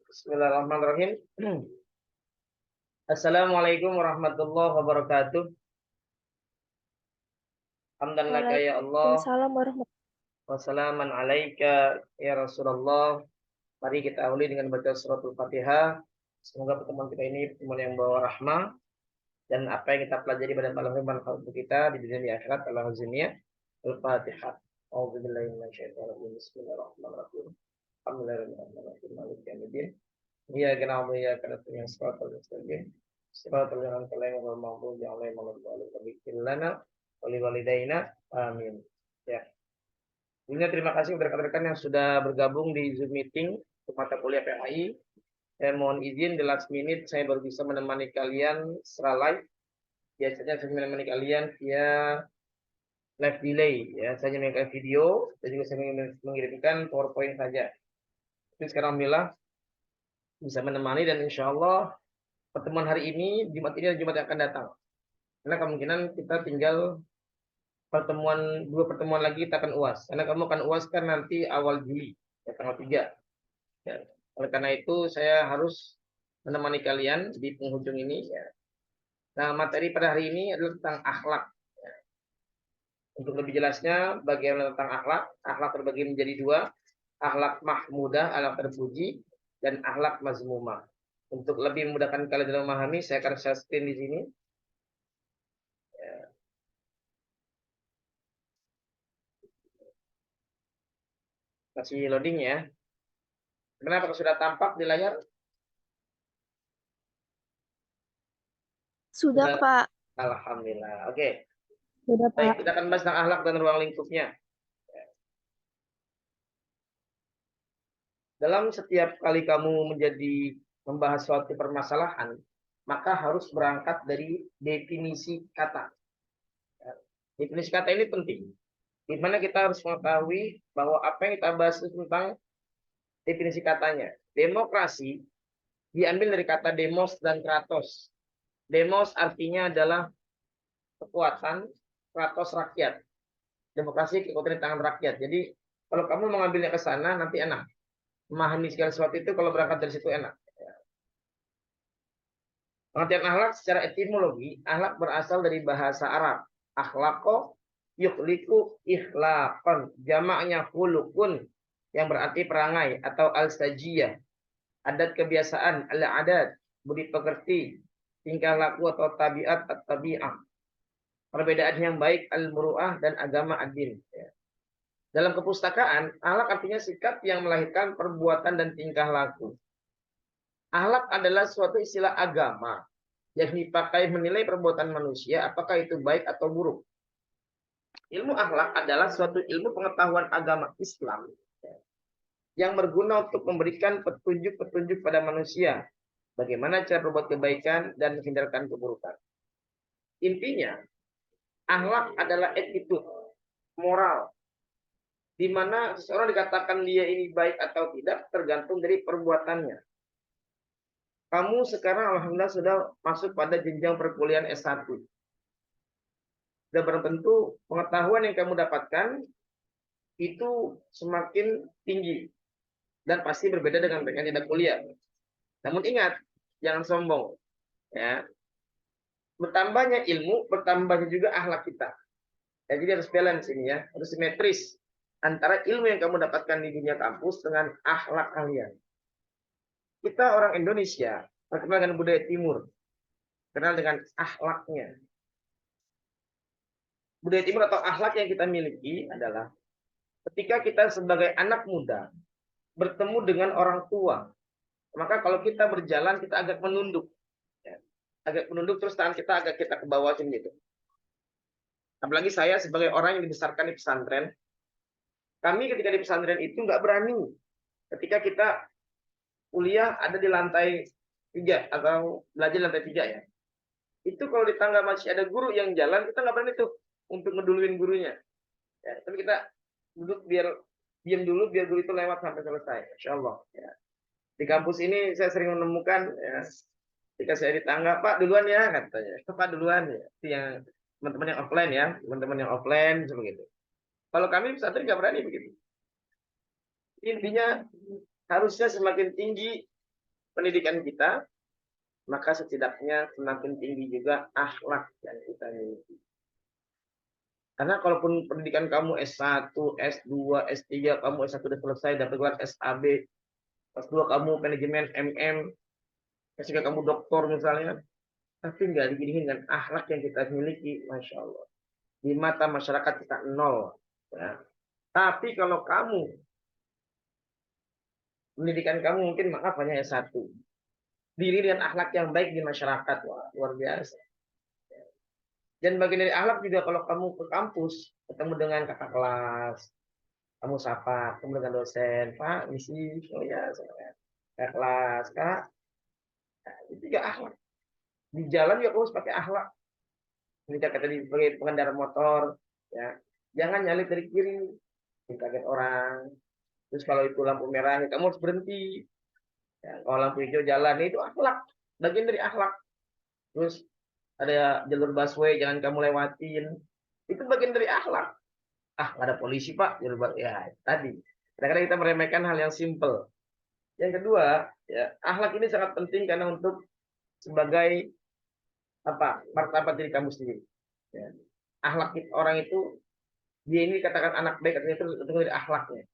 Bismillahirrahmanirrahim. Assalamualaikum warahmatullahi wabarakatuh. Hamdan laka ya Allah, Waalaikumsalam warahmatullahi wassalaman alaika ya Rasulullah. Mari kita awali dengan baca suratul Fatihah. Semoga pertemuan kita ini pertemuan yang bawa rahmah dan apa yang kita pelajari pada malam ini bermanfaat untuk kita di dunia di akhirat. Allahumma Al-Fatihah. A'udzubillahi minasyaitonir rajim. Bismillahirrahmanirrahim. Alhamdulillahirabbil alamin. Iyyaka na'budu wa iyyaka nasta'in. Shiratal mustaqim. Shiratal ladzina an'amta 'alaihim ghairil lana wa liwalidayna. Amin. Ya. Ini terima kasih kepada rekan-rekan yang sudah bergabung di Zoom meeting untuk mata kuliah PAI. Saya mohon izin di last minute saya baru bisa menemani kalian secara live. Biasanya saya menemani kalian via live delay ya. Saya mengirimkan video dan juga saya mengirimkan PowerPoint saja. Tapi sekarang alhamdulillah bisa menemani dan insya Allah pertemuan hari ini, Jumat ini dan Jumat yang akan datang. Karena kemungkinan kita tinggal dua pertemuan lagi kita akan UAS. Karena kamu akan UAS kan nanti awal Juli, ya, tanggal 3. Ya. Oleh karena itu saya harus menemani kalian di penghujung ini. Ya. Nah, materi pada hari ini adalah tentang akhlak. Ya. Untuk lebih jelasnya, bagaimana tentang akhlak? Akhlak terbagi menjadi dua. Akhlak mahmudah, akhlak terpuji, dan akhlak mazmumah. Untuk lebih memudahkan kalian dalam memahami, saya akan share screen di sini. Masih loading ya. Kenapa sudah tampak di layar? Sudah, Pak. Alhamdulillah. Oke. Sudah, Baik, Pak. kita akan bahas tentang akhlak dan ruang lingkupnya. Dalam setiap kali kamu membahas suatu permasalahan, maka harus berangkat dari definisi kata. Definisi kata ini penting. Di mana kita harus mengetahui bahwa apa yang kita bahas itu tentang definisi katanya. Demokrasi diambil dari kata demos dan kratos. Demos artinya adalah kekuatan, kratos rakyat. Demokrasi kekuatan di tangan rakyat. Jadi kalau kamu mengambilnya ke sana nanti enak. Memahami segala sesuatu itu kalau berangkat dari situ enak. Pengertian akhlak secara etimologi, akhlak berasal dari bahasa Arab. Akhlaqo yukhliqu ikhlaqan. Jamaknya khuluqun yang berarti perangai atau al-sajiyah. Adat kebiasaan, al-adat, budi pekerti, tingkah laku atau tabiat atau tabi'ah. Perbedaan yang baik al-muru'ah dan agama ad-din. Dalam kepustakaan, akhlak artinya sikap yang melahirkan perbuatan dan tingkah laku. Akhlak adalah suatu istilah agama yang dipakai menilai perbuatan manusia apakah itu baik atau buruk. Ilmu akhlak adalah suatu ilmu pengetahuan agama Islam yang berguna untuk memberikan petunjuk-petunjuk pada manusia bagaimana cara berbuat kebaikan dan menghindarkan keburukan. Intinya, akhlak adalah attitude, moral, di mana seseorang dikatakan dia ini baik atau tidak tergantung dari perbuatannya. Kamu sekarang alhamdulillah sudah masuk pada jenjang perkuliahan S1. Sudah barang tentu pengetahuan yang kamu dapatkan itu semakin tinggi dan pasti berbeda dengan mereka yang tidak kuliah. Namun ingat, jangan sombong. Ya. Bertambahnya ilmu, bertambahnya juga akhlak kita. Ya, jadi harus balance ini ya, harus simetris antara ilmu yang kamu dapatkan di dunia kampus dengan akhlak kalian. Kita orang Indonesia terkenal dengan budaya timur, kenal dengan akhlaknya. Budaya timur atau akhlak yang kita miliki adalah ketika kita sebagai anak muda bertemu dengan orang tua, maka kalau kita berjalan kita agak menunduk. Ya. Agak menunduk terus tangan kita agak kita ke bawah gitu. Apalagi saya sebagai orang yang dibesarkan di pesantren, kami ketika di pesantren itu nggak berani. Ketika kita kuliah ada di lantai 3 atau belajar di lantai 3 ya. Itu kalau di tangga masih ada guru yang jalan, kita nggak berani tuh untuk ngeduluin gurunya. Ya, tapi kita duduk diam dulu biar guru itu lewat sampai selesai. Insya Allah. Ya. Di kampus ini saya sering menemukan ya, ketika saya di tangga, Pak duluan ya katanya. Pak duluan ya. Itu yang teman-teman yang offline ya, teman-teman yang offline seperti itu. Kalau kami pesantren nggak berani begitu. Intinya harusnya semakin tinggi pendidikan kita, maka setidaknya semakin tinggi juga akhlak yang kita miliki. Karena kalaupun pendidikan kamu S1, S2, S3, kamu S1 sudah selesai, dapat gelar SAB, S2 kamu manajemen MM, S3 kamu doktor misalnya, tapi nggak diginiin dengan akhlak yang kita miliki, Masya Allah. Di mata masyarakat kita nol. Ya. Tapi kalau kamu, pendidikan kamu mungkin maaf hanya S1. Diri dan akhlak yang baik di masyarakat, wah, luar biasa. Dan bagian dari akhlak juga kalau kamu ke kampus, ketemu dengan kakak kelas, kamu sapa, ketemu dengan dosen, Pak, misi, oh ya, saya kakak kelas, Kak, nah, itu juga akhlak. Di jalan juga kamu harus pakai akhlak. Ketika kita sebagai pengendara motor, ya, jangan nyalip dari kiri, kaget orang. Terus kalau itu lampu merah, ya, kamu harus berhenti. Ya, kalau lampu hijau jalan, itu akhlak, bagian dari akhlak. Terus ada jalur busway, jangan kamu lewatin. Itu bagian dari akhlak. Ah, nggak ada polisi Pak. Ya, tadi. Kadang-kadang kita meremehkan hal yang simple. Yang kedua, ya, akhlak ini sangat penting karena untuk sebagai apa martabat diri kamu sendiri. Ya. Akhlak orang itu, dia ini katakan anak baik, artinya itu dari akhlaknya.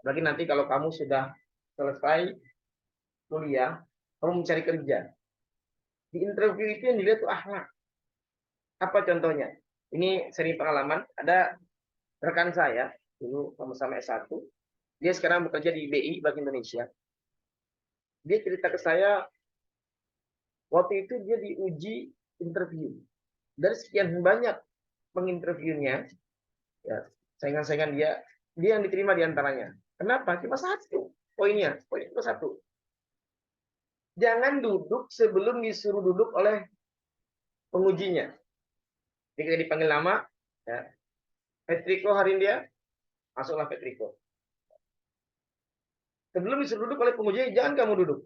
Berarti nanti kalau kamu sudah selesai kuliah, kamu mencari kerja. Di interview itu yang dilihat tuh akhlak. Apa contohnya? Ini sering pengalaman. Ada rekan saya, dulu sama-sama S1. Dia sekarang bekerja di BI, Bank Indonesia. Dia cerita ke saya, waktu itu dia diuji interview. Dari sekian banyak penginterviewnya, ya, saingan-saingan dia yang diterima diantaranya. Kenapa? Cuma satu poinnya. Poin itu satu. Jangan duduk sebelum disuruh duduk oleh pengujinya. Jika dipanggil nama, ya, Petriko hari ini dia, masuklah Petriko. Sebelum disuruh duduk oleh pengujinya, jangan kamu duduk.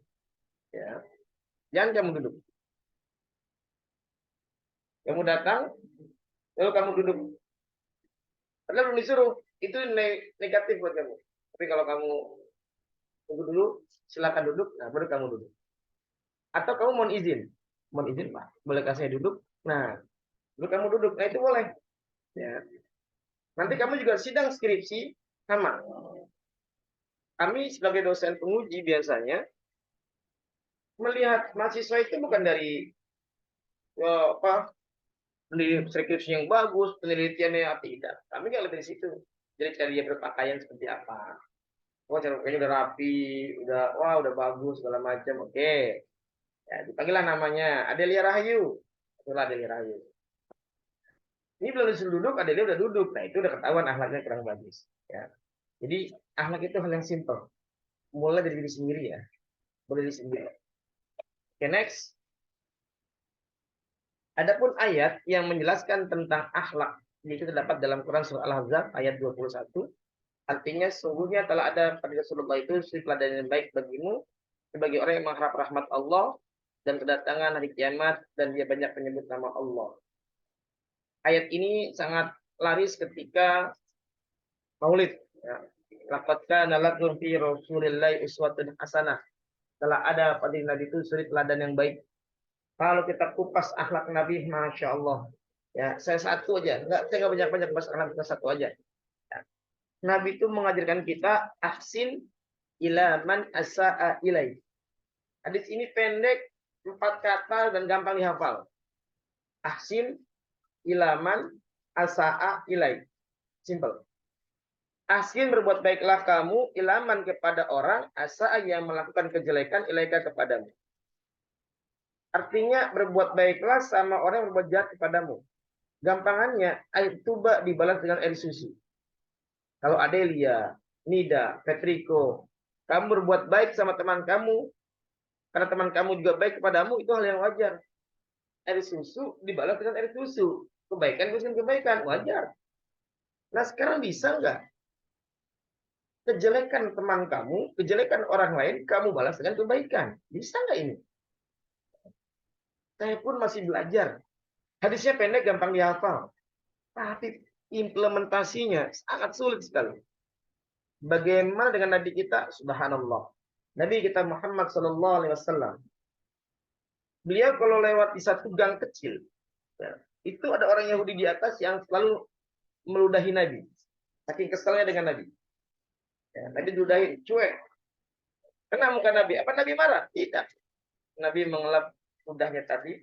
Ya, jangan kamu duduk. Kamu datang, lalu kamu duduk. Padahal belum disuruh, itu negatif buat kamu. Tapi kalau kamu tunggu dulu, silakan duduk, nah baru kamu duduk. Atau kamu mohon izin Pak, bolehkah saya duduk? Nah, baru kamu duduk, nah itu boleh. Ya. Nanti kamu juga sidang skripsi sama. Kami sebagai dosen penguji biasanya melihat mahasiswa itu bukan dari apa skripsi yang bagus, penelitiannya tidak. Kami nggak lihat dari situ. Jadi cara dia berpakaian seperti apa. Oh, cara pakaiannya udah rapi, udah bagus segala macam. Oke. Ya, dipanggillah namanya Adelia Rahayu. Itulah Adelia Rahayu. Ini belum disuruh duduk, Adelia udah duduk. Nah, itu udah ketahuan akhlaknya kurang bagus. Ya. Jadi akhlak itu hal yang simple. Mulai dari diri sendiri ya. Mulai dari diri sendiri. Oke, next. Adapun ayat yang menjelaskan tentang akhlak, itu terdapat dalam Quran surah Al-Ahzab ayat 21. Artinya sungguhnya telah ada pada Rasulullah itu suri teladan yang baik bagimu sebagai orang yang mengharap rahmat Allah dan kedatangan hari kiamat dan dia banyak menyebut nama Allah. Ayat ini sangat laris ketika Maulid. Ya. Laqad kana lakum fi Rasulillahi uswatun hasanah. Telah ada pada Nabi itu suri teladan yang baik. Kalau kita kupas akhlak Nabi, Masya Allah. Ya, saya satu aja. Saya nggak banyak-banyak kupas akhlak, kita satu aja. Ya. Nabi itu mengajarkan kita ahsin ila man asa'a ilai. Hadis ini pendek, 4 kata dan gampang dihafal. Ahsin ila man asa'a ilai. Simple. Ahsin berbuat baiklah kamu ilaman kepada orang asa'a yang melakukan kejelekan ilaika kepadamu. Artinya berbuat baiklah sama orang yang berbuat jahat kepadamu. Gampangannya air tuba dibalas dengan air susu. Kalau Adelia, Nida, Petriko, kamu berbuat baik sama teman kamu, karena teman kamu juga baik kepadamu, itu hal yang wajar. Air susu dibalas dengan air susu. Kebaikan dengan kebaikan, wajar. Nah sekarang bisa nggak? Kejelekan teman kamu, kejelekan orang lain, kamu balas dengan kebaikan. Bisa nggak ini? Saya pun masih belajar. Hadisnya pendek, gampang dihafal. Tapi implementasinya sangat sulit sekali. Bagaimana dengan Nabi kita? Subhanallah. Nabi kita Muhammad Sallallahu Alaihi Wasallam, beliau kalau lewat di satu gang kecil, ya, itu ada orang Yahudi di atas yang selalu meludahi Nabi, saking keselnya dengan Nabi. Ya, Nabi diludahi, cuek. Kena muka Nabi. Apa Nabi marah? Tidak. Nabi mengelap ludahnya tadi.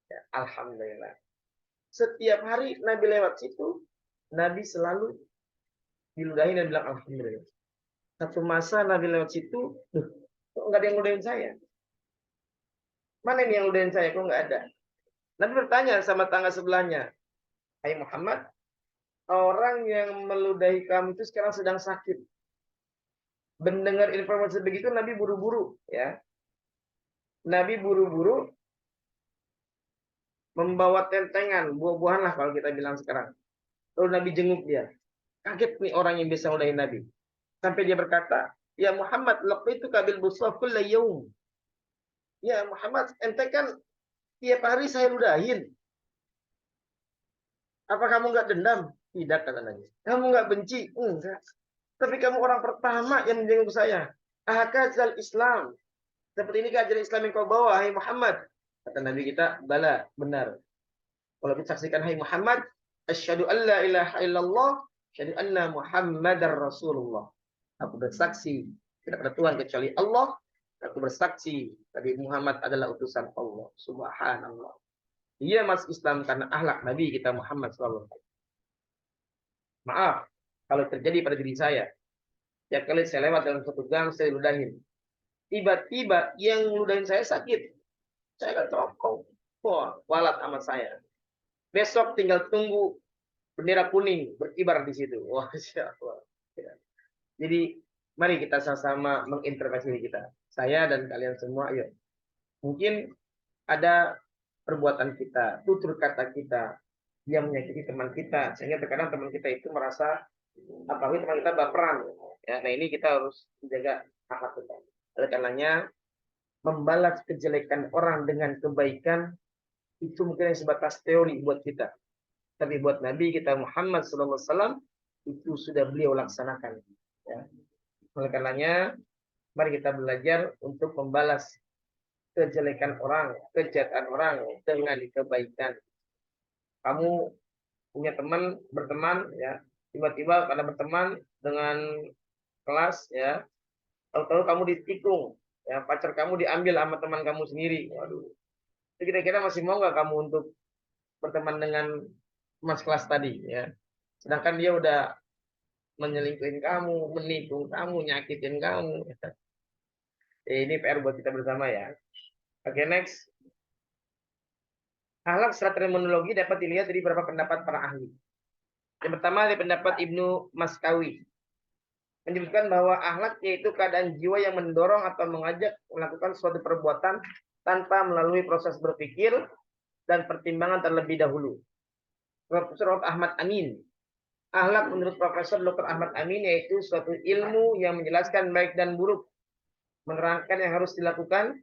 Ya, Alhamdulillah. Setiap hari Nabi lewat situ, Nabi selalu diludahi dan bilang Alhamdulillah. Satu masa Nabi lewat situ, kok nggak ada yang ludahin saya? Mana ini yang ludahin saya? Kok nggak ada? Nabi bertanya sama tangga sebelahnya, Hai Muhammad, orang yang meludahi kamu itu sekarang sedang sakit. Mendengar informasi begitu, Nabi buru-buru, ya. Nabi buru-buru membawa tentengan, buah-buahan lah kalau kita bilang sekarang. Lalu Nabi jenguk dia. Kaget nih orang yang bisa ludahin Nabi. Sampai dia berkata, Ya Muhammad, laqitu kabil busra kulla yaum. Ya Muhammad, ente kan tiap hari saya ludahin. Apa kamu nggak dendam? Tidak, kata Nabi. Kamu nggak benci? Enggak. Tapi kamu orang pertama yang menjenguk saya. Ahakazal Islam. Seperti ini ajaran Islam yang kau bawa, hai Muhammad. Kata Nabi kita, bala, benar. Kalau kita saksikan, hai Muhammad, asyhadu an la ilaha illallah, asyhadu anna Muhammadar Rasulullah. Aku bersaksi, tidak ada Tuhan kecuali Allah. Aku bersaksi, Nabi Muhammad adalah utusan Allah. Subhanallah. Dia masuk Islam karena akhlak Nabi kita Muhammad SAW. Maaf, kalau terjadi pada diri saya. Ya kali saya lewat dalam satu gang, saya ludahin. Tiba-tiba yang ludahin saya sakit. Saya akan cokok. Wah, walat amat saya. Besok tinggal tunggu bendera kuning berkibar di situ. Wah, Allah. Ya. Jadi, mari kita sama-sama mengintervensi diri kita. Saya dan kalian semua, ayo. Mungkin ada perbuatan kita, tutur kata kita yang menyakiti teman kita, sehingga terkadang teman kita itu merasa apalagi teman kita baperan. Ya, nah ini kita harus menjaga akhlak kita. Oleh karenanya, membalas kejelekan orang dengan kebaikan itu mungkin sebatas teori buat kita. Tapi buat Nabi kita Muhammad SAW itu sudah beliau laksanakan. Ya. Oleh karenanya, mari kita belajar untuk membalas kejelekan orang, kejahatan orang dengan kebaikan. Kamu punya teman, berteman, ya, tiba-tiba pada berteman dengan kelas, ya, tahu-tahu kamu ditikung, ya, pacar kamu diambil sama teman kamu sendiri. Waduh, kira-kira masih mau nggak kamu untuk berteman dengan mas kelas tadi, ya? Sedangkan dia udah menyelingkuhin kamu, menikung kamu, nyakitin kamu. Ini PR buat kita bersama ya. Oke, next. Akhlak secara terminologi dapat dilihat dari beberapa pendapat para ahli. Yang pertama dari pendapat Ibnu Maskawi. Menyebutkan bahwa akhlak yaitu keadaan jiwa yang mendorong atau mengajak melakukan suatu perbuatan tanpa melalui proses berpikir dan pertimbangan terlebih dahulu. Profesor Ahmad Amin. Akhlak menurut Profesor Dr. Ahmad Amin yaitu suatu ilmu yang menjelaskan baik dan buruk, menerangkan yang harus dilakukan,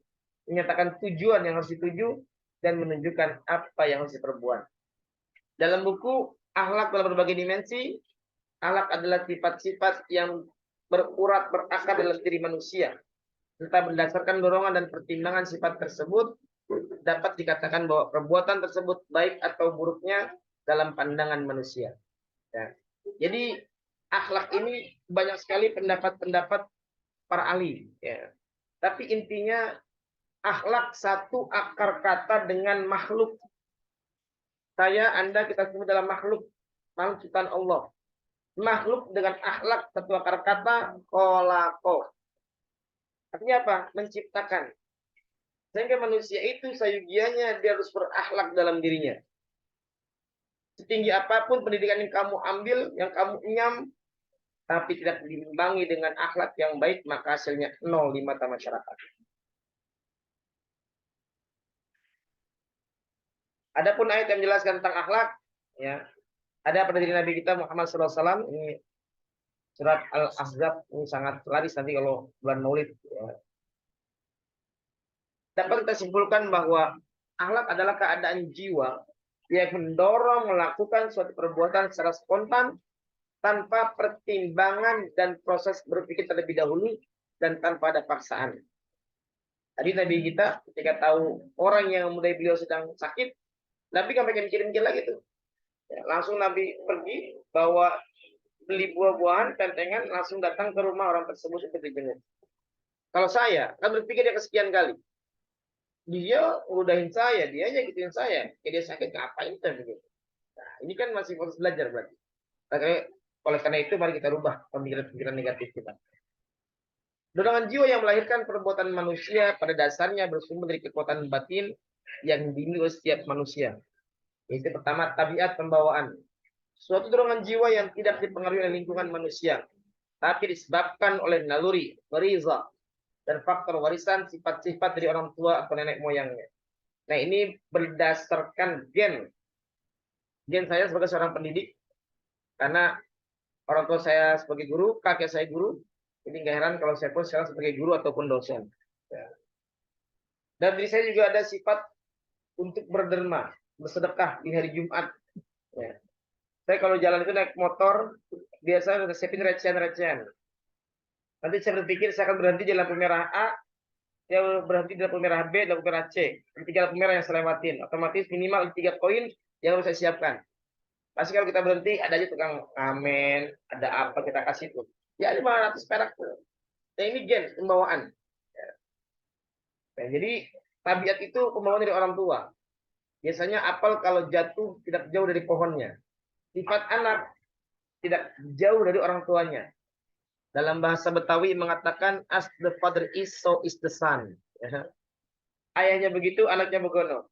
menyatakan tujuan yang harus dituju, dan menunjukkan apa yang harus diperbuat. Dalam buku Akhlak dalam berbagai dimensi, akhlak adalah sifat-sifat yang berurat berakar dalam diri manusia. Serta berdasarkan dorongan dan pertimbangan sifat tersebut, dapat dikatakan bahwa perbuatan tersebut baik atau buruknya dalam pandangan manusia. Ya. Jadi akhlak ini banyak sekali pendapat-pendapat para ahli. Ya. Tapi intinya akhlak satu akar kata dengan makhluk. Saya, Anda, kita semua dalam makhluk ciptaan Allah. Makhluk dengan akhlak satu akar kata kolako. Artinya apa? Menciptakan. Sehingga manusia itu sayugianya dia harus berakhlak dalam dirinya. Setinggi apapun pendidikan yang kamu ambil, yang kamu enyam, tapi tidak diimbangi dengan akhlak yang baik, maka hasilnya nol di mata masyarakat. Adapun ayat yang menjelaskan tentang akhlak, ya, ada pada diri Nabi kita Muhammad SAW. Ini surat Al-Ahzab, ini sangat laris nanti kalau bulan Maulid. Ya. Dapat kita simpulkan bahwa akhlak adalah keadaan jiwa yang mendorong melakukan suatu perbuatan secara spontan tanpa pertimbangan dan proses berpikir terlebih dahulu dan tanpa ada paksaan. Tadi Nabi kita ketika tahu orang yang memudai beliau sedang sakit, Nabi nggak pengen mikir-mikir lagi tuh. Ya, langsung Nabi pergi bawa beli buah-buahan, tentengan, langsung datang ke rumah orang tersebut untuk dijenguk. Kalau saya, kan berpikir dia kesekian kali. Dia udahin saya, dia aja gituin saya. Ya, dia sakit, ngapain kita begitu? Nah, ini kan masih proses belajar berarti. Makanya, oleh karena itu, mari kita rubah pemikiran-pemikiran negatif kita. Dorongan jiwa yang melahirkan perbuatan manusia pada dasarnya bersumber dari kekuatan batin yang dimiliki oleh setiap manusia. Itu pertama, tabiat pembawaan. Suatu dorongan jiwa yang tidak dipengaruhi oleh lingkungan manusia, tapi disebabkan oleh naluri, beriza, dan faktor warisan sifat-sifat dari orang tua atau nenek moyangnya. Nah, ini berdasarkan gen. Gen saya sebagai seorang pendidik, karena orang tua saya sebagai guru, kakek saya guru, jadi nggak heran kalau saya pun sekarang sebagai guru ataupun dosen. Ya. Dan diri saya juga ada sifat untuk berderma, bersedekah di hari Jumat. Ya. Saya kalau jalan itu naik motor, biasa udah siapin recehan-recehan. Nanti saya berpikir saya akan berhenti di lampu merah A, saya berhenti di lampu merah B, lampu merah C. Tiga lampu merah yang saya lewatin. Otomatis minimal 3 koin yang harus saya siapkan. Pasti kalau kita berhenti, ada aja tukang ngamen, ada apa kita kasih tuh. Ya 500 perak tuh. Nah ini gen, pembawaan. Nah, jadi tabiat itu pembawaan dari orang tua. Biasanya apel kalau jatuh tidak jauh dari pohonnya. Sifat anak tidak jauh dari orang tuanya. Dalam bahasa Betawi mengatakan as the father is, so is the son. Ya. Ayahnya begitu, anaknya begono.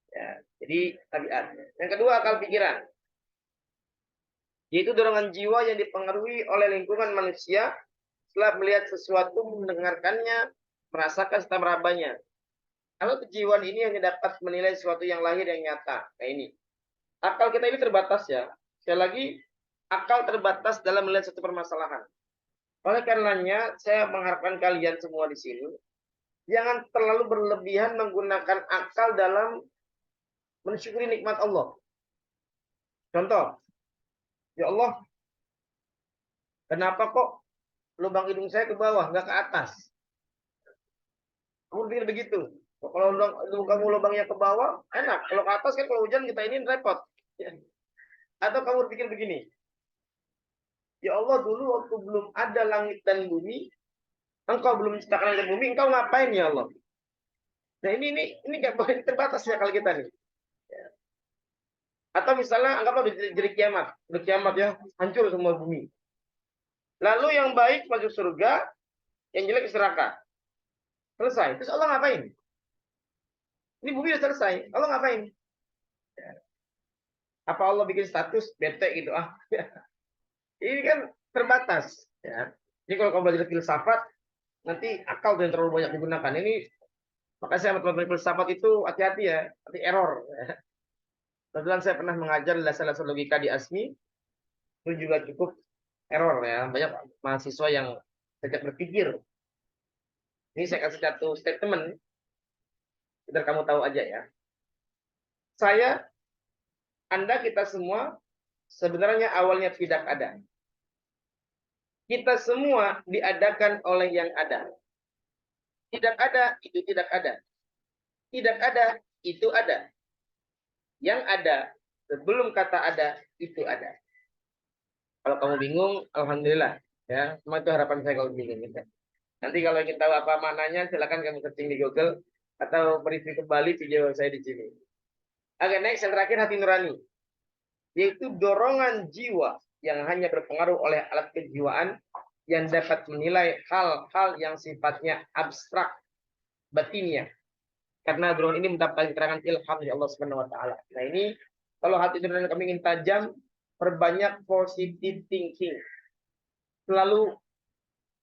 Ya, jadi tabiat. Yang kedua, akal pikiran. Yaitu dorongan jiwa yang dipengaruhi oleh lingkungan manusia setelah melihat sesuatu, mendengarkannya, merasakan serta merabanya. Kalau kejiwaan ini hanya dapat menilai sesuatu yang lahir yang nyata. Nah ini. Akal kita ini terbatas ya. Sekali lagi, akal terbatas dalam melihat satu permasalahan. Oleh karenanya, saya mengharapkan kalian semua di sini, jangan terlalu berlebihan menggunakan akal dalam mensyukuri nikmat Allah. Contoh, ya Allah, kenapa kok lubang hidung saya ke bawah, nggak ke atas? Kamu pikir begitu. Kalau kamu lubangnya ke bawah, enak. Kalau ke atas kan kalau hujan kita ini repot. Atau kamu pikir begini, ya Allah dulu waktu belum ada langit dan bumi, engkau belum menciptakan langit dan bumi, engkau ngapain ya Allah? Nah ini nggak boleh terbatas ya kalau kita nih. Atau misalnya anggaplah udah kiamat ya, hancur semua bumi. Lalu yang baik masuk surga, yang jelek ke neraka. Selesai. Terus Allah ngapain? Ini bumi udah selesai. Allah ngapain? Apa Allah bikin status bete gitu? Ini kan terbatas. Ya. Jadi kalau kamu belajar filsafat, nanti akal yang terlalu banyak digunakan. Ini makanya saya teman-teman filsafat itu hati-hati ya, hati error. Kebetulan saya pernah mengajar dasar-dasar logika di ASMI, itu juga cukup error ya. Banyak mahasiswa yang tidak berpikir. Ini saya kasih satu statement, biar kamu tahu aja ya. Saya, Anda, kita semua sebenarnya awalnya tidak ada. Kita semua diadakan oleh yang ada. Tidak ada, itu tidak ada. Tidak ada, itu ada. Yang ada, sebelum kata ada, itu ada. Kalau kamu bingung, alhamdulillah. Ya, semua itu harapan saya kalau bingung. Ya. Nanti kalau ingin tahu apa maknanya, silakan kamu searching di Google atau mereview kembali video saya di sini. Oke, next yang terakhir hati nurani, yaitu dorongan jiwa yang hanya berpengaruh oleh alat kejiwaan yang dapat menilai hal-hal yang sifatnya abstrak batinnya. Karena dorongan ini mendapat keterangan ilham dari Allah Subhanahu wa taala. Nah, ini kalau hati nurani kami ingin tajam, perbanyak positive thinking. Selalu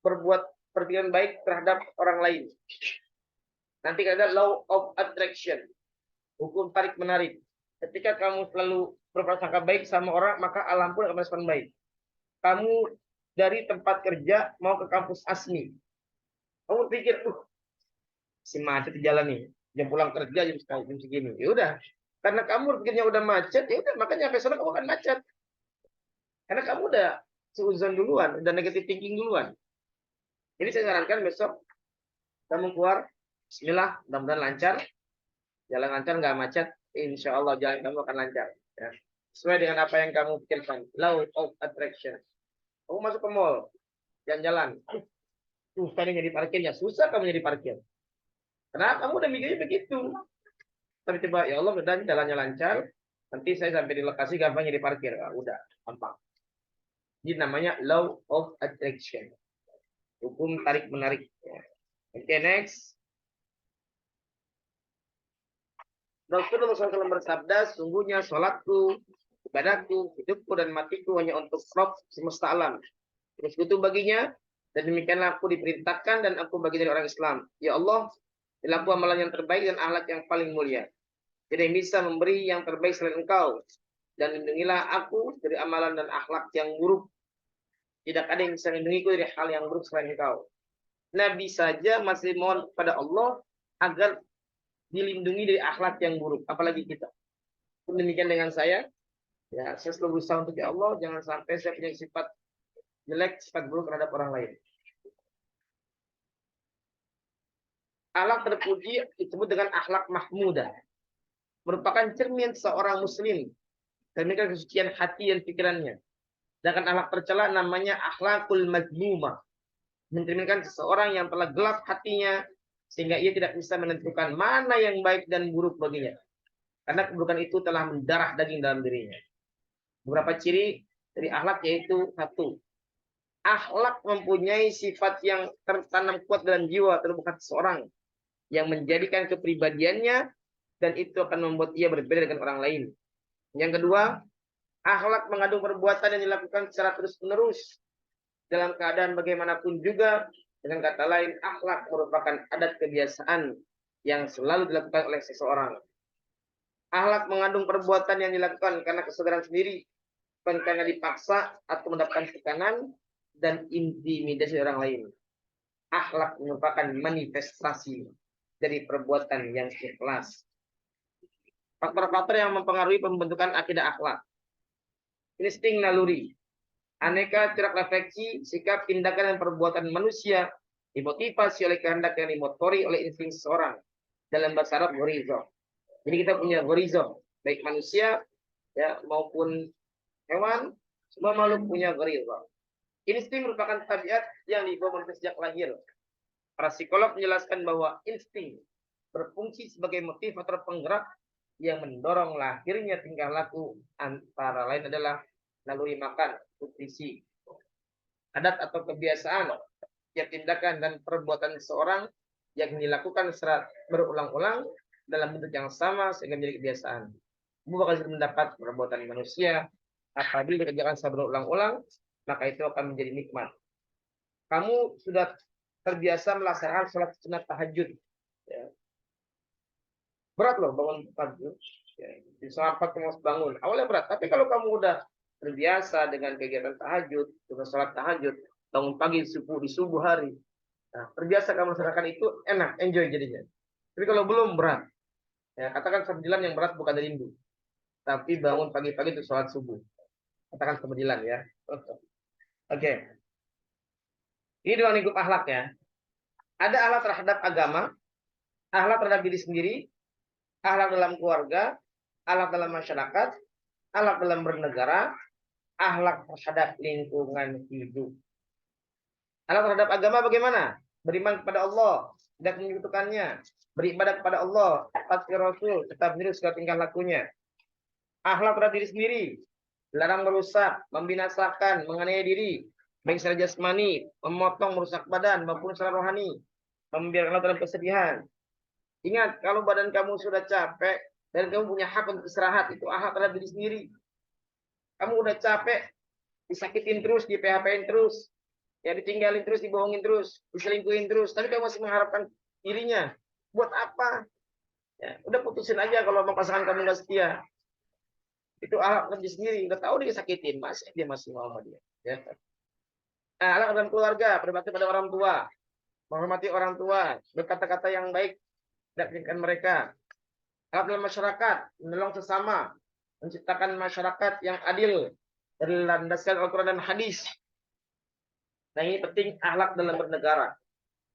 berbuat perpikiran baik terhadap orang lain. Nanti ada law of attraction, hukum tarik menarik. Ketika kamu selalu berprasangka baik sama orang, maka alam pun akan merespon baik. Kamu dari tempat kerja mau ke kampus ASMI, kamu pikir, si macet di jalan nih, jam pulang kerja jam segini. Ya udah, karena kamu pikirnya udah macet, ya udah makanya sampai sana kamu akan macet. Karena kamu udah seuzon duluan, udah negative thinking duluan. Jadi saya sarankan besok kamu keluar, Bismillah, mudah-mudahan lancar, jalan lancar nggak macet, Insya Allah jalan kamu akan lancar. Ya. Sesuai dengan apa yang kamu pikirkan. Law of attraction. Kamu masuk ke mall, jalan-jalan. Susah nih jadi parkirnya, susah kamu jadi parkir. Karena kamu udah mikirnya begitu. Tapi coba ya Allah, mudah jalannya lancar. Nanti saya sampai di lokasi gampang jadi parkir. Nah, udah, gampang. Ini namanya law of attraction. Hukum tarik menarik. Oke, next. Rasulullah SAW bersabda, sungguhnya sholatku, ibadahku, hidupku dan matiku hanya untuk Rabb semesta alam. Terus itu baginya, dan demikianlah aku diperintahkan dan aku bagi dari orang Islam. Ya Allah, dilaku amalan yang terbaik dan akhlak yang paling mulia. Tidak yang bisa memberi yang terbaik selain engkau. Dan lindungilah aku dari amalan dan akhlak yang buruk. Tidak ada yang bisa melindungiku dari hal yang buruk selain engkau. Nabi saja masih mohon kepada Allah agar dilindungi dari akhlak yang buruk. Apalagi kita. Demikian dengan saya. Ya, saya selalu berusaha untuk ya Allah, jangan sampai saya punya sifat jelek, sifat buruk terhadap orang lain. Akhlak terpuji disebut dengan akhlak mahmudah. Merupakan cermin seorang muslim. Cerminkan kesucian hati dan pikirannya. Sedangkan akhlak tercela namanya akhlakul mazmumah. Mencerminkan seseorang yang telah gelap hatinya sehingga ia tidak bisa menentukan mana yang baik dan buruk baginya. Karena keburukan itu telah mendarah daging dalam dirinya. Beberapa ciri dari akhlak yaitu satu, akhlak mempunyai sifat yang tertanam kuat dalam jiwa terbuka seseorang yang menjadikan kepribadiannya dan itu akan membuat ia berbeda dengan orang lain. Yang kedua, akhlak mengandung perbuatan yang dilakukan secara terus-menerus dalam keadaan bagaimanapun juga. Dengan kata lain, akhlak merupakan adat kebiasaan yang selalu dilakukan oleh seseorang. Akhlak mengandung perbuatan yang dilakukan karena kesadaran sendiri, bukan karena dipaksa atau mendapatkan tekanan dan intimidasi orang lain. Akhlak merupakan manifestasi dari perbuatan yang ikhlas. Faktor-faktor yang mempengaruhi pembentukan akidah akhlak. Insting naluri. Aneka corak refleksi, sikap, tindakan, dan perbuatan manusia dimotivasi oleh kehendak yang dimotori oleh insting seseorang. Dalam bahasa Arab, gorizo. Jadi kita punya gorizo, baik manusia ya maupun hewan, semua makhluk punya gorizo. Insting merupakan tabiat yang dibawa manusia sejak lahir. Para psikolog menjelaskan bahwa insting berfungsi sebagai motivator penggerak yang mendorong lahirnya tingkah laku, antara lain adalah naluri makan, nutrisi, adat atau kebiasaan, setiap tindakan dan perbuatan seseorang yang dilakukan secara berulang-ulang dalam bentuk yang sama sehingga menjadi kebiasaan. Kamu bakal mendapat perbuatan manusia apabila dikerjakan secara berulang-ulang, maka itu akan menjadi nikmat. Kamu sudah terbiasa melaksanakan sholat sunat tahajud. Ya. Berat loh bangun pagi. Ya. Di sholat pagi harus bangun. Awalnya berat, tapi kalau kamu udah terbiasa dengan kegiatan tahajud, dengan sholat tahajud, bangun pagi di subuh hari, nah, terbiasa kamu melaksanakan itu enak, enjoy jadinya. Tapi kalau belum berat, ya katakan sembilan yang berat bukan rindu, tapi bangun pagi-pagi untuk sholat subuh. Katakan sembilan ya. Oke. Ini dua lingkup akhlak ya. Ada akhlak terhadap agama, akhlak terhadap diri sendiri, akhlak dalam keluarga, akhlak dalam masyarakat, akhlak dalam bernegara, akhlak terhadap lingkungan hidup. Akhlak terhadap agama bagaimana? Beriman kepada Allah, tidak menyekutukannya, beribadah kepada Allah, patuhi Rasul, tetap niru segala tingkah lakunya. Akhlak terhadap diri sendiri, dilarang merusak, membinasakan, menganiaya diri, baik secara jasmani, memotong, merusak badan, maupun secara rohani, membiarkan Allah dalam kesedihan. Ingat, kalau badan kamu sudah capek dan kamu punya hak untuk istirahat, itu akhlak terhadap diri sendiri. Kamu udah capek, disakitin terus, di PHP-in terus, ya ditinggalin terus, dibohongin terus, diselingkuhin terus, tapi kamu masih mengharapkan dirinya. Buat apa? Ya, udah putusin aja kalau mau pasangan kamu nggak setia. Itu akhlak diri sendiri, udah tahu dia sakitin, masih dia masih mau sama dia. Ya. Nah, akhlak dalam keluarga, berbakti pada orang tua, menghormati orang tua, berkata-kata yang baik, tidak menyingkirkan mereka. Akhlak dalam masyarakat, menolong sesama, menciptakan masyarakat yang adil, berlandaskan Al-Quran dan hadis. Nah, ini penting akhlak dalam bernegara.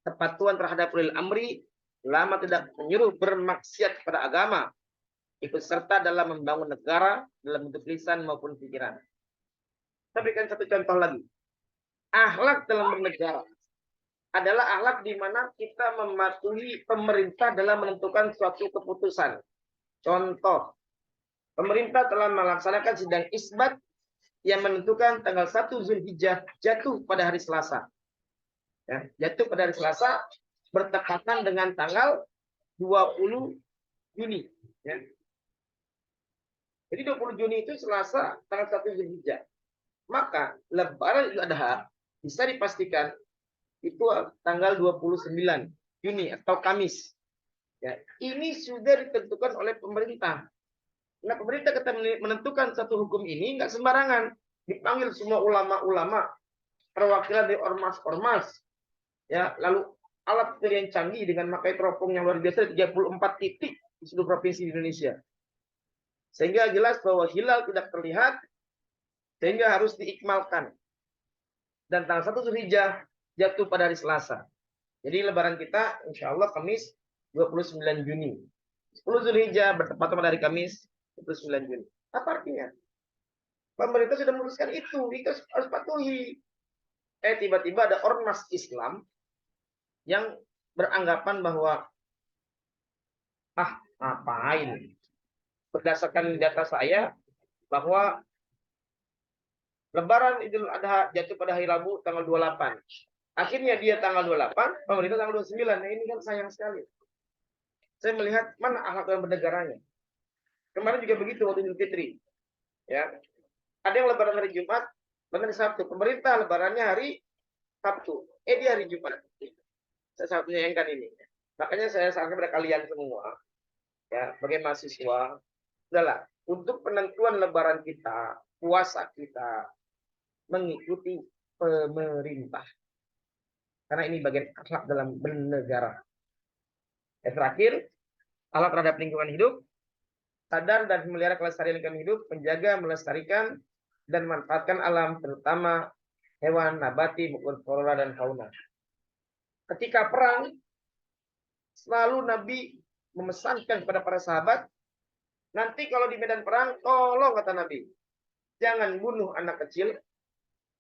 Kepatuhan terhadap ulil amri, lama tidak menyuruh bermaksiat kepada agama, ikut serta dalam membangun negara dalam bentuk lisan maupun pikiran. Saya berikan satu contoh lagi. Akhlak dalam bernegara adalah akhlak di mana kita mematuhi pemerintah dalam menentukan suatu keputusan. Contoh, pemerintah telah melaksanakan sidang isbat yang menentukan tanggal 1 Zulhijjah jatuh pada hari Selasa. Ya, jatuh pada hari Selasa bertepatan dengan tanggal 20 Juni. Ya. Jadi 20 Juni itu Selasa tanggal 1 Zulhijjah. Maka Lebaran Idul Adha bisa dipastikan itu tanggal 29 Juni atau Kamis. Ya, ini sudah ditentukan oleh pemerintah. Nah, pemerintah ketika menentukan satu hukum ini nggak sembarangan. Dipanggil semua ulama-ulama, perwakilan dari ormas-ormas, ya, lalu alat yang canggih dengan memakai teropong yang luar biasa 34 titik di seluruh provinsi di Indonesia. Sehingga jelas bahwa hilal tidak terlihat, sehingga harus diikmalkan. Dan tanggal 1 Zulhijjah jatuh pada hari Selasa. Jadi lebaran kita insya Allah Kamis 29 Juni. 10 Zulhijjah bertepatan pada hari Kamis 29 Juni. Apa artinya? Pemerintah sudah memutuskan itu harus patuhi. Tiba-tiba ada ormas Islam yang beranggapan bahwa ngapain? Berdasarkan data saya bahwa Lebaran Idul Adha jatuh pada hari Rabu tanggal 28. Akhirnya dia tanggal 28, pemerintah tanggal 29. Nah, ini kan sayang sekali. Saya melihat mana akhlak dalam bernegaranya. Kemarin juga begitu waktu Idul Fitri. Ya. Ada yang lebaran hari Jumat, lebaran hari Sabtu. Pemerintah lebarannya hari Sabtu. Dia hari Jumat. Saya sangat menyayangkan ini. Makanya saya sarankan kepada kalian semua, ya, sebagai mahasiswa, udahlah, untuk penentuan lebaran kita, puasa kita, mengikuti pemerintah. Karena ini bagian akhlak dalam bernegara. Yang terakhir, akhlak terhadap lingkungan hidup, sadar dan memelihara kelestarian lingkungan hidup, menjaga, melestarikan, dan manfaatkan alam, terutama hewan, nabati, maupun flora dan fauna. Ketika perang, selalu Nabi memesankan kepada para sahabat, nanti kalau di medan perang, tolong kata Nabi, jangan bunuh anak kecil,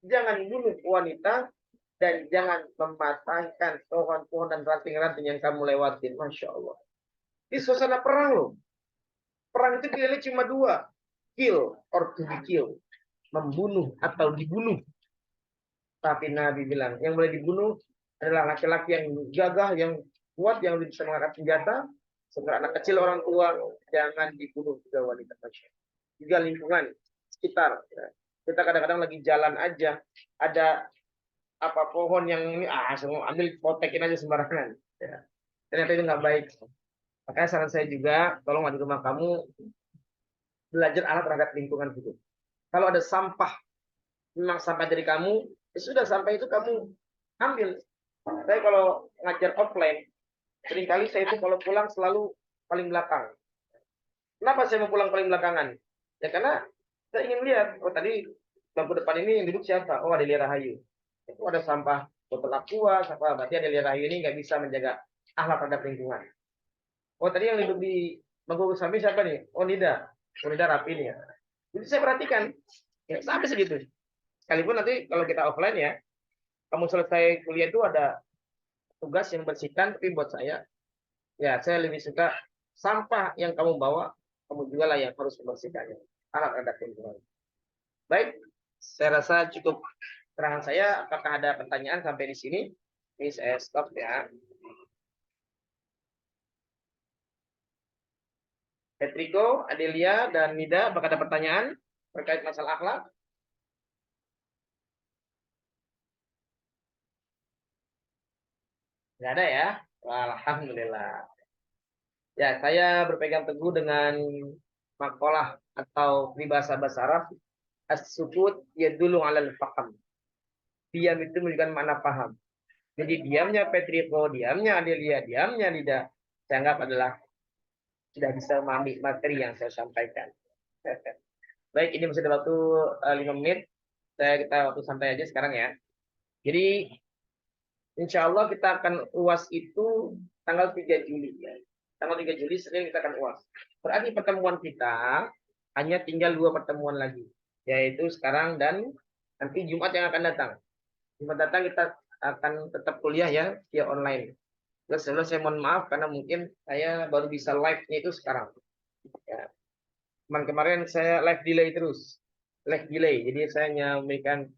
jangan bunuh wanita, dan jangan mematahkan pohon-pohon dan ranting-ranting yang kamu lewatin. Masya Allah. Di suasana perang loh. Perang itu pilihannya cuma dua. Kill or to be killed. Membunuh atau dibunuh. Tapi Nabi bilang, yang boleh dibunuh adalah laki-laki yang gagah, yang kuat, yang bisa mengangkat senjata. Sementara anak kecil, orang tua, jangan dibunuh juga wanita. Juga lingkungan sekitar. Kita kadang-kadang lagi jalan aja, ada pohon yang ini semua ambil potekin aja sembarangan, ya. Ternyata itu nggak baik. Makanya saran saya juga, tolong di rumah kamu belajar alat terhadap lingkungan hidup. Kalau ada sampah, memang sampah dari kamu, ya sudah, sampah itu kamu ambil. Saya kalau ngajar offline, seringkali saya itu kalau pulang selalu paling belakang. Kenapa saya mau pulang paling belakangan? Ya karena saya ingin lihat, tadi bangku depan ini yang duduk siapa? Oh, Adelia Rahayu. Itu ada sampah botol aqua, sampah, berarti Adelia Rahayu ini nggak bisa menjaga akhlak terhadap lingkungan. Oh, tadi yang duduk di bangku samping siapa nih? Oh, Nida. Oh, Nida rapi nih ya. Jadi saya perhatikan, ya sampai segitu. Sekalipun nanti kalau kita offline ya, kamu selesai kuliah itu ada tugas yang bersihkan, tapi buat saya, ya saya lebih suka sampah yang kamu bawa, kamu juga lah yang harus membersihkannya. Akhlak terhadap lingkungan. Baik, saya rasa cukup keterangan saya. Apakah ada pertanyaan sampai di sini? Ini saya stop ya. Petriko, Adelia, dan Nida, apakah ada pertanyaan terkait masalah akhlak? Nggak ada ya? Alhamdulillah. Ya, saya berpegang teguh dengan makalah atau peribahasa bahasa Arab, as-sukut yadullu 'alal faham. Diam itu menunjukkan makna paham. Jadi diamnya Petriko, diamnya Adelia, diamnya Nida, saya anggap adalah sudah bisa memahami materi yang saya sampaikan. Baik, ini masih ada waktu 5 menit. Kita waktu santai aja sekarang ya. Jadi insya Allah kita akan UAS itu tanggal 3 Juli ya. Tanggal 3 Juli Senin kita akan UAS. Berarti pertemuan kita hanya tinggal 2 pertemuan lagi, yaitu sekarang dan nanti Jumat yang akan datang. Jumat datang kita akan tetap kuliah ya via online. Terus sebelum saya mohon maaf karena mungkin saya baru bisa live-nya itu sekarang. Ya. Kemarin saya live delay terus. Live delay. Jadi saya hanya memberikan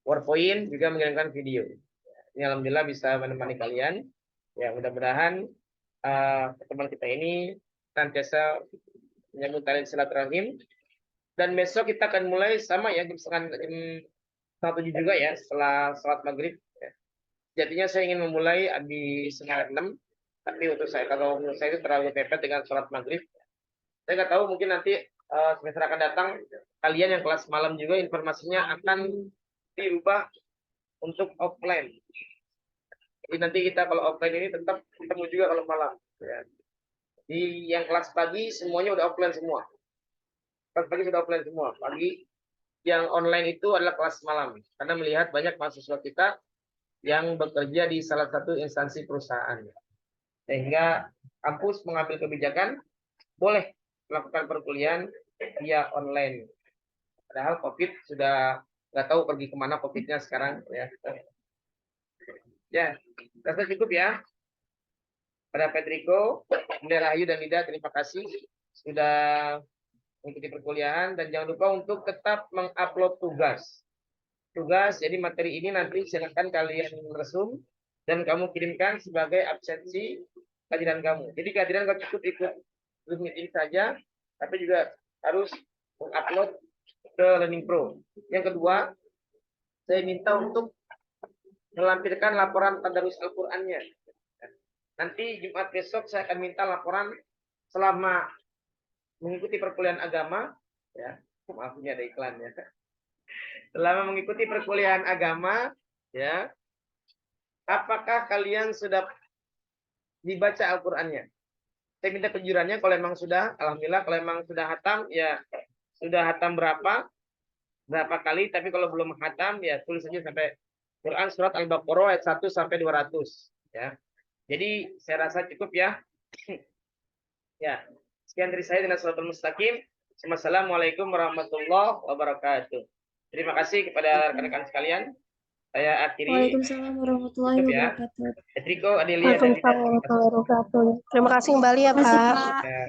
PowerPoint juga mengirimkan video. Ini alhamdulillah bisa menemani kalian. Ya mudah-mudahan teman kita ini senantiasa menyambut tali silaturahim. Dan besok kita akan mulai sama ya jam 7 juga ya setelah sholat maghrib. Ya. Jadinya saya ingin memulai di 5:30, tapi untuk saya kalau menurut saya itu terlalu mepet dengan sholat maghrib. Saya nggak tahu mungkin nanti semester akan datang kalian yang kelas malam juga informasinya akan diubah untuk offline. Jadi nanti kita kalau offline ini tetap ketemu juga kalau malam. Ya. Di yang kelas pagi semuanya udah offline semua. Kelas pagi sudah offline semua. Pagi yang online itu adalah kelas malam. Karena melihat banyak mahasiswa kita yang bekerja di salah satu instansi perusahaan. Sehingga kampus mengambil kebijakan boleh melakukan perkuliahan via online. Padahal COVID sudah nggak tahu pergi kemana COVID-nya sekarang. Ya, rasa cukup ya. Pada Petriko, Bunda Rahayu dan Lida, terima kasih sudah mengikuti perkuliahan. Dan jangan lupa untuk tetap mengupload tugas. Jadi materi ini nanti silakan kalian resum dan kamu kirimkan sebagai absensi kehadiran kamu. Jadi kehadiran kamu cukup ikut Zoom meeting saja, tapi juga harus mengupload ke Learning Pro. Yang kedua, saya minta untuk melampirkan laporan tadarus Al-Qur'annya. Nanti Jumat besok saya akan minta laporan selama mengikuti perkuliahan agama, ya. Maaf ini ada iklan ya. Selama mengikuti perkuliahan agama, ya. Apakah kalian sudah dibaca Al-Qur'annya? Saya minta kejujurannya kalau memang sudah, alhamdulillah. Kalau memang sudah hatam, ya sudah hatam berapa kali, tapi kalau belum hatam ya tulis saja sampai Quran surat Al-Baqarah ayat 1 sampai 200 ya. Jadi saya rasa cukup ya. Ya. Sekian dari saya dengan Shirathul Mustaqim. Wassalamualaikum warahmatullahi wabarakatuh. Terima kasih kepada rekan-rekan sekalian. Saya akhiri. Waalaikumsalam warahmatullahi wabarakatuh. Enrico, Adelia, dan Waalaikumsalam warahmatullahi wabarakatuh. Terima kasih kembali ya, Pak. Ya.